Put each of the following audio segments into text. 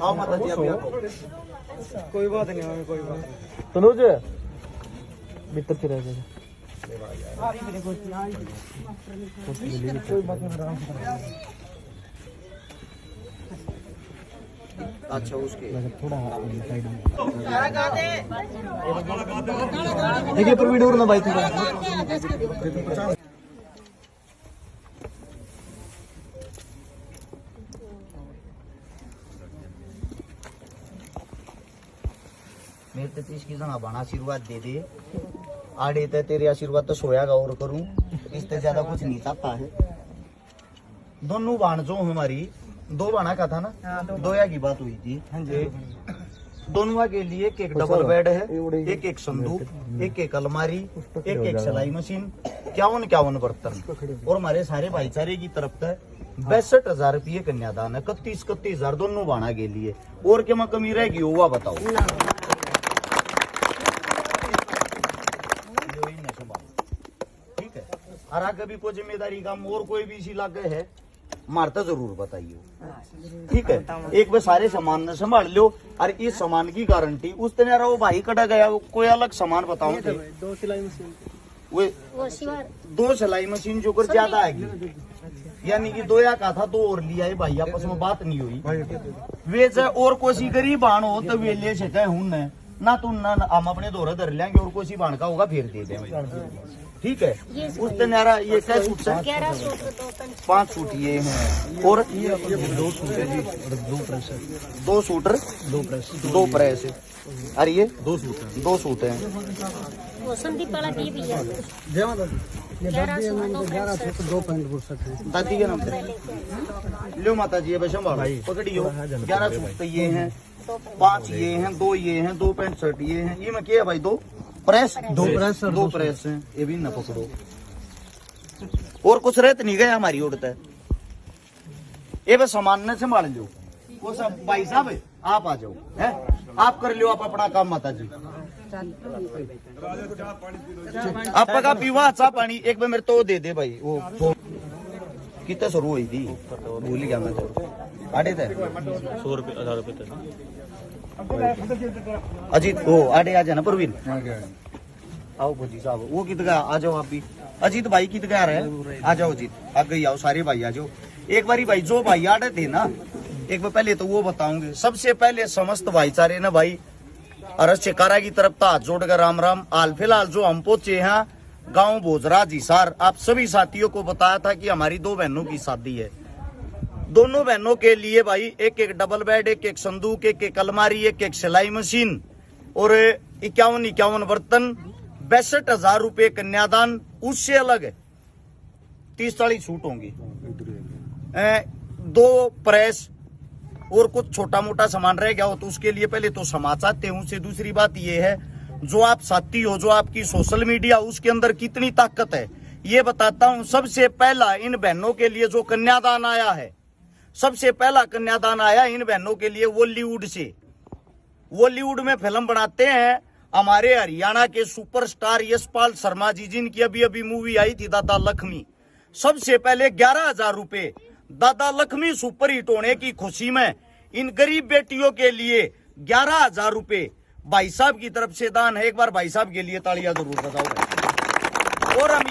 आओ माता जी आप। कोई बात नहीं, कोई बात नहीं। तनुज भीतर से रह जाएगा। अच्छा उसके थोड़ा देखिए प्रवीण और ना भाई थोड़ा मेरे तो इसकी जना बना आशीर्वाद दे दे। आड़े तो तेरे आशीर्वाद तो सोयागा और करूं, इससे ज्यादा कुछ नहीं चाहता है। दोनों बाण जो हमारी दो बाणा का था ना, दोया की बात हुई थी। दोनों के लिए एक एक डबल बेड है, एक एक संदूक, एक एक अलमारी, एक एक सिलाई मशीन, 51 बर्तन और हमारे सारे भाईचारे की तरफ से 62,000 रुपये कन्यादान है। 31,000 दोनों बाणा के लिए। और क्या कमी रहेगी हुआ बताओ। ठीक है। और आगे भी कोई जिम्मेदारी काम और कोई भी इसी लागे है मारता जरूर बताइए। ठीक है। एक बार सारे सामान ने संभाल लो और इस सामान की गारंटी उस दिन यार वो भाई कटा गया कोई अलग सामान बताऊं थे। 2 सिलाई मशीन, वो 2 सिलाई मशीन जो कर ज्यादा आएगी, यानी कि 2 का था 2 और लिया है भाई, आपस में बात नहीं हुई। वे चाहे और कोई गरीब बाण हो तो वे ले सके हूं ना तो ना हम अपने दौरे धर लेंगे और कोई बाण का होगा फिर दे देंगे। ठीक है। उस दिन यार ये क्या सूट है? 5 सूट ये हैं और 2 सूट है जी, 2 प्रेस है, 2 सूटर 2 प्रेस 2 प्रेस है। अरे ये 2 सूट है, 2 सूट हैं। वो संदीप वाला भी भैया जय माता दी। ये 11 सूट 2 पैंट बुरसट है। दादी के नाम से लो माता जी, बस संभालो पकड़ियो। 11 सूट तो ये हैं, 5 ये हैं, 2 ये हैं, 2 पैंट शर्ट ये हैं। ये में क्या है भाई? 2 प्रेस, 2 प्रेस और 2 प्रेस हैं। ये भी न पकड़ो। और कुछ रहते नहीं गया हमारी उड़ता है। ये बस सामान न संभाल लो। वो सब भाई साहब आप आ जाओ, है आप कर लो आप अपना काम माता जी। आपका का पीवा चाह पानी एक बार मेरे तो दे दे भाई। वो कितना शुरू हुई थी भूल गया मैं तो। आड़े थे 100 रुपये 1000 रुपये तक। अजीत वो आड़े आ जाना परवीन। आओ भोजी साहब वो कित गया आ जाओ आप भी। अजीत भाई कित गया रहे आ जाओ अजीत आगे आओ सारे भाई आ जाओ। एक बारी भाई जो भाई आड़े थे ना एक बार पहले तो वो बताऊंगे। सबसे पहले समस्त भाईचारे ना भाई अरस चिकारा की तरफ हाथ जोड़कर राम राम। हाल फिलहाल जो हम पहुंचे यहाँ गांव भोजरा हिसार, आप सभी साथियों को बताया था कि हमारी 2 बहनों की शादी है। दोनों बहनों के लिए भाई एक एक डबल बेड, एक एक संदूक, एक एक अलमारी, एक एक सिलाई मशीन और 51 बर्तन, 62,000 रुपये कन्यादान। उससे अलग 30-40 सूट होंगी, 2 प्रेस और कुछ छोटा मोटा सामान रह गया हो तो उसके लिए पहले तो क्षमा चाहते हूं। से दूसरी बात ये है जो आप साथी हो, जो आपकी सोशल मीडिया उसके अंदर कितनी ताकत है ये बताता हूं। सबसे पहला इन बहनों के लिए जो कन्यादान आया है, सबसे पहला कन्यादान आया इन बहनों के लिए बॉलीवुड से। बॉलीवुड में फिल्म बनाते हैं हमारे हरियाणा के सुपरस्टार यशपाल शर्मा जी, जिनकी अभी अभी मूवी आई थी दादा लक्ष्मी। सबसे पहले 11,000 रुपए दादा लक्ष्मी सुपर हिट होने की खुशी में इन गरीब बेटियों के लिए 11,000 रुपए भाई साहब की तरफ से दान है। एक बार भाई साहब के लिए तालियां जरूर बजाओ। और हम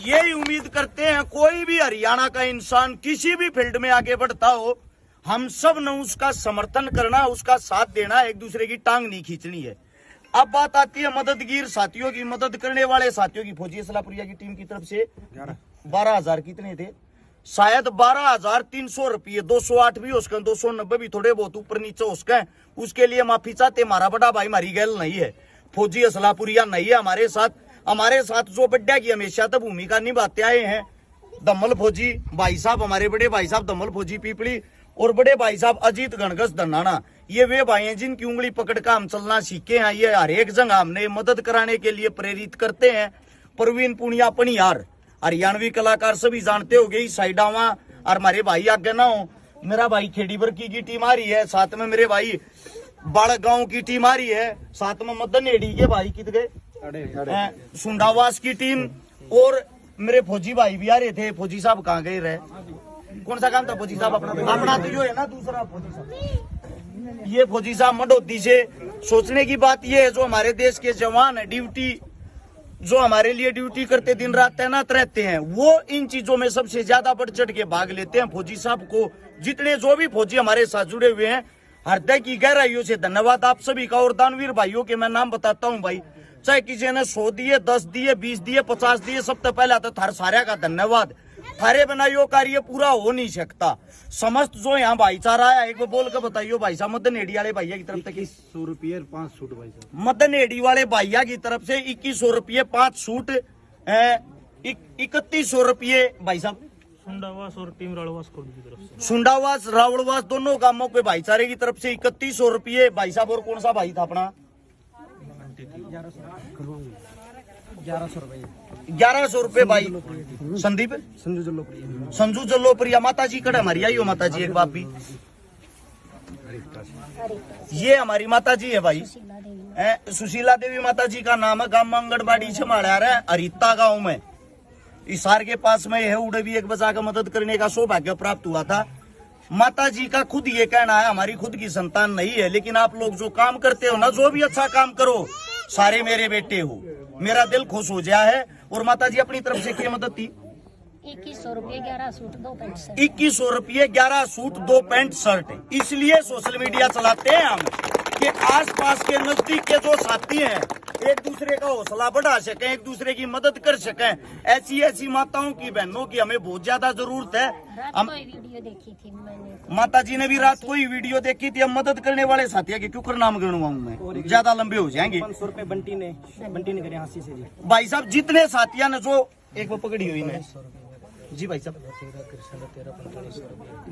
यही उम्मीद करते हैं कोई भी हरियाणा का इंसान किसी भी फील्ड में आगे बढ़ता हो, हम सब ने उसका समर्थन करना, उसका साथ देना, एक दूसरे की टांग नहीं खींचनी है। अब बात आती है मददगीर साथियों की, मदद करने वाले साथियों की। फौजी असलापुरिया की टीम की तरफ से 12,000 कितने थे? शायद 12,300 रुपये। 208 भी हो सके, 290 भी थोड़े बहुत ऊपर नीचे हो सके, उसके लिए माफी चाहते। हमारा बड़ा भाई हमारी गैल नहीं है, फौजी असलापुरिया नहीं है हमारे साथ। हमारे साथ जो बड्डा की हमेशा तो भूमिका निभाते आए हैं दम्मल फौजी भाई साहब, हमारे बड़े भाई साहब दम्मल फौजी पीपली और बड़े भाई साहब अजीत गणगस धनाना। ये वे भाई हैं जिनकी उंगली पकड़ कर हम चलना सीखे हैं। ये हर एक जगह हमने मदद कराने के लिए प्रेरित करते हैं। प्रवीण पुनिया पनियार हरियाणवी कलाकार सभी जानते हो गई साइडावा। और हमारे भाई आगे ना हो, मेरा भाई खेड़ी बरकी की टीम आ रही है, साथ में मेरे भाई बाड़ गांव की टीम आ रही है, साथ में मदन एडी के भाई कित गए सुंडावास की टीम और मेरे फौजी भाई भी आ रहे थे। फौजी साहब कहाँ गए रहे? कौन सा काम था फौजी साहब? अपना तो यो है ना दूसरा फौजी साहब ये फौजी साहब मंडोदी से सोचने की बात ये है, जो हमारे देश के जवान है ड्यूटी, जो हमारे लिए ड्यूटी करते दिन रात तैनात रहते हैं, वो इन चीजों में सबसे ज्यादा बढ़ चढ़ के भाग लेते हैं। फौजी साहब को जितने जो भी फौजी हमारे साथ जुड़े हुए हैं, हृदय की गहराइयों से धन्यवाद आप सभी का। और दानवीर भाइयों के मैं नाम बताता हूँ भाई, चाहे किसी ने 100 दिए, 10 दिए, 20 दिए, 50 दिए, सबसे पहले तो थार सारे का धन्यवाद। थारे बिना यो कार्य पूरा हो नहीं सकता। समस्त जो यहाँ भाईचारा है, एक बार बोल के बताइयो भाई साहब, मदन हेड़ी वाले भैया की तरफ से 100 रुपये 5 सूट भाई साहब। मदन हेड़ी वाले भैया की तरफ से 2100 रुपये 5 सूट, 3100 रुपये भाई साहब सुंडावास और टीम राड़वास कोड की तरफ से। सुंडावास रावड़वास दोनों गांवों के भाईचारे की तरफ से 3100 रुपये भाई साहब। और कौन सा भाई था अपना? 1100 रुपये 1100 रुपये भाई संदीप संजू जल्लोप्रिया। संजू जल्लोप्रिया। माता जी कड़े हमारी आई हो माता जी एक बात भी, ये हमारी माता जी है भाई, सुशीला देवी माता जी का नाम है। गांव आंगनबाड़ी संभाला रहा है हरिता गांव में, इसार के पास में है। उड़े भी एक बजा का मदद करने का सौभाग्य प्राप्त हुआ था। माता जी का खुद ये कहना है, हमारी खुद की संतान नहीं है, लेकिन आप लोग जो काम करते हो ना, जो भी अच्छा काम करो, सारे मेरे बेटे हो, मेरा दिल खुश हो गया है। और माता जी अपनी तरफ से क्या मदद थी? 2100 रुपये 11 सूट 2 पैंट शर्ट। 2100 रुपये 11 सूट 2 पैंट शर्ट। इसलिए सोशल मीडिया चलाते हैं हम कि आसपास के नजदीक के जो साथी हैं एक दूसरे का हौसला बढ़ा सकें, एक दूसरे की मदद कर सकें। ऐसी ऐसी माताओं की, बहनों की हमें बहुत ज्यादा जरूरत है। रात को ही वीडियो देखी थी मैंने, माता जी ने भी रात को ही वीडियो देखी थी। हम मदद करने वाले साथियों के क्यों नाम गिनवाऊं मैं, ज्यादा लंबे हो जाएंगे। 500 रुपये बंटी ने करे हाथी से जी। भाई साहब जितने साथियों ने जो एक वो पकड़ी हुई है जी भाई साहब,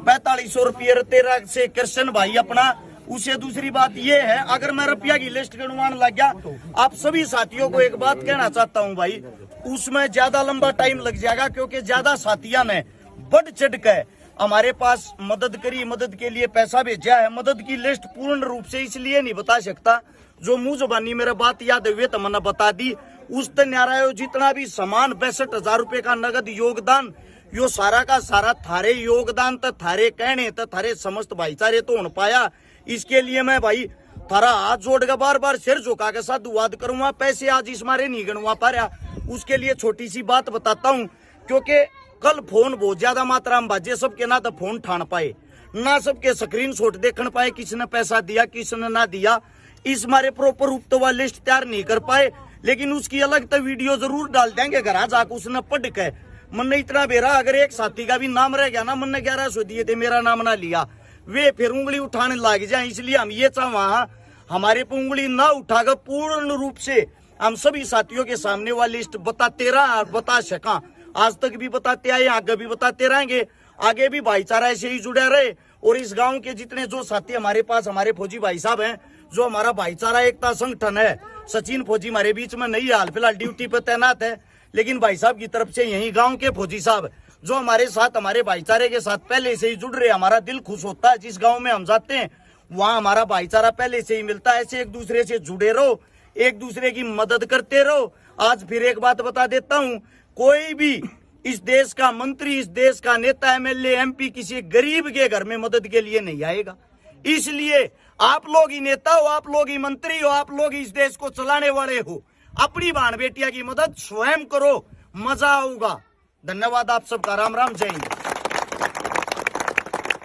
4500 रुपये 13 से कृष्ण भाई अपना। उसे दूसरी बात ये है, अगर मैं रुपया की लिस्ट गिनवाने लग गया, आप सभी साथियों को एक बात कहना चाहता हूं भाई, उसमें ज्यादा लंबा टाइम लग जाएगा, क्योंकि ज्यादा साथियों ने बढ़ चढ़ कर हमारे पास मदद करी, मदद के लिए पैसा भेजा है। मदद की लिस्ट पूर्ण रूप से इसलिए नहीं बता सकता, जो मुंह जुबानी मेरा बात याद हुए तो मैंने बता दी। उस न्यारा जितना भी सामान 62,000 रुपए का नगद योगदान, यो सारा का सारा थारे योगदान तो थारे कहने तो थारे समस्त भाईचारे तो हो पाया। इसके लिए मैं भाई थारा हाथ जोड़ के बार बार सिर झुका के साधुवाद करूंगा। पैसे आज इस मारे नहीं गणवा पा रहा, उसके लिए छोटी सी बात बताता हूं, क्योंकि कल फोन बहुत ज्यादा मात्रा में बाजे, सबके ना तो फोन ठान पाए, ना सबके स्क्रीन शॉट देखने पाए, किसने पैसा दिया किसने ना दिया, इस मारे प्रॉपर रूप तो वह लिस्ट तैयार नहीं कर पाए। लेकिन उसकी अलग तो वीडियो जरूर डाल देंगे घर जाकर, उसने पढ़ के मन ने इतना बेरा, अगर एक साथी का भी नाम रह गया ना, मन ने 1100 दिए थे मेरा नाम ना लिया, वे फिर उंगली उठाने लग जाए। इसलिए हम ये चाह हमारे पे उंगली ना उठाकर पूर्ण रूप से हम सभी साथियों के सामने वाली लिस्ट बताते रहा, बता सका। आज तक भी बताते आए, आगे भी बताते रहेंगे, आगे भी भाईचारा ऐसे ही जुड़े रहे। और इस गांव के जितने जो साथी हमारे पास, हमारे फौजी भाई साहब हैं, जो हमारा भाईचारा एकता संगठन है, सचिन फौजी हमारे बीच में नहीं, हाल फिलहाल ड्यूटी पर तैनात है, लेकिन भाई साहब की तरफ से यही गांव के फौजी साहब जो हमारे साथ, हमारे भाईचारे के साथ पहले से ही जुड़ रहे, हमारा दिल खुश होता है। जिस गांव में हम जाते हैं वहाँ हमारा भाईचारा पहले से ही मिलता है। ऐसे एक दूसरे से जुड़े रहो, एक दूसरे की मदद करते रहो। आज फिर एक बात बता देता हूँ, कोई भी इस देश का मंत्री, इस देश का नेता, एमएलए, एमपी किसी गरीब के घर में मदद के लिए नहीं आएगा। इसलिए आप लोग ही नेता हो, आप लोग ही मंत्री हो, आप लोग इस देश को चलाने वाले हो। अपनी बहन बेटिया की मदद स्वयं करो, मजा आऊगा। धन्यवाद आप सबका। राम राम, जय हिंद।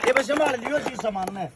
ये बस संभाल लियो जी सामान में।